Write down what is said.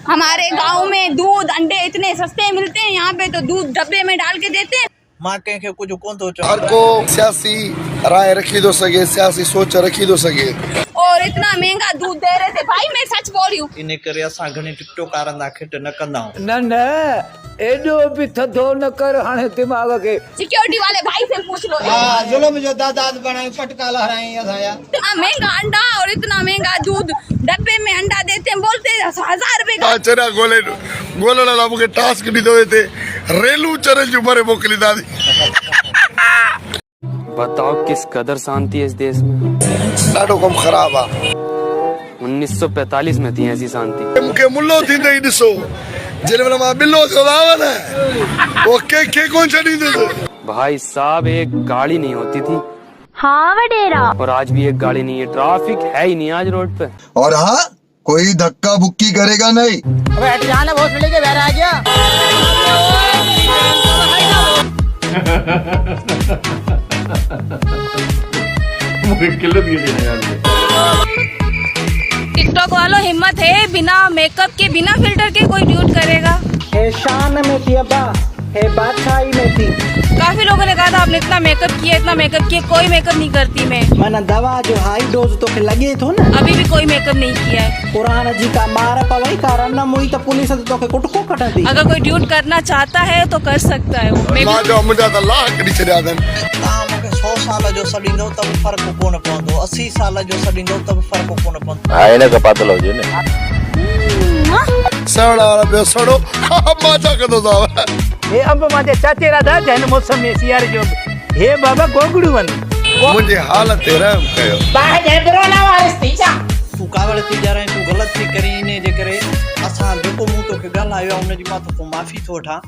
हमारे गांव में दूध अंडे इतने सस्ते मिलते हैं, यहाँ पे तो दूध डब्बे में डाल के देते हैं। मां कंहिंखे कुझु कोन थो चओ। हर को सियासी राय रखी दो सके, सियासी सोच रखी दो सके। और इतना महंगा दूध दे रहे थे भाई, मैं सच बोल रही हूँ। इन करे असां घणी टिकटॉक आरंदा खिट न कंदा आहियूं। न न एडो भी थधो न कर हाणे दिमाग के। सिक्योरिटी वाले भाई से पूछ लो। जुल्म जो दादाद बनाए पटका लहराए असाया। इतना महंगा अंडा और इतना महंगा दूध, डब्बे में अंडा देते हैं, बोलते हैं 1000 रुपए का। चरा गोले ला मुके टास्क दी दो थे रेलू चरल जो मरे मोकली दादी। बताओ किस कदर शांति है इस देश में। डाडो कम खराब आ। 1945 में थी ऐसी शांति। मुके मुल्लो थी नहीं दिसो जेरे वाला मां बिल्लो चलावन है वो के कौन छड़ी दे। भाई साहब एक गाड़ी नहीं होती थी। हाँ वडेरा। और आज भी एक गाड़ी नहीं है, ट्रैफिक है ही नहीं आज रोड पे। और हाँ कोई धक्का बुक्की करेगा नहीं। अबे हट जाना, बहुत मिलेंगे बहर आ गया। टिकटॉक वालों हिम्मत है, बिना मेकअप के बिना फिल्टर के कोई ड्यूट करेगा। शान में थी अब्बा, है बादशाही में थी। काफी लोगों ने कहा था आपने इतना मेकअप किया, इतना मेकअप किया। कोई मेकअप नहीं करती मैं। मैंने दवा जो हाई डोज तो लगे थो ना, अभी भी कोई मेकअप नहीं किया है। कुरान जी का मार पवई कारण न मुई तो पुलिस तो के कुटको कटा दी। अगर कोई ड्यूट करना चाहता है तो कर सकता है वो। मैं मां जो मुंडा त लाह कडी छड्या दन। तव्हां मूंखे 100 साल जो सॾींदो त बि फ़र्क़ु कोन पवंदो, 80 साल जो सॾींदो त बि फ़र्क़ु कोन पवंदो। हा इन खां पातल हुजे न सड़ा वाला पे सड़ो मां चा कदो साहब। हे अंब माजे चाचे राधा जन मौसम में सियार जो हे बाबा गोगड़ू वन मुझे हालत रहम कयो। तूं कावड़ थी ॼाणे, तूं ग़लति थी करी, इन जे करे असां जेको मूं तोखे ॻाल्हायो आहे उन जी मां तोखां माफ़ी थो वठां।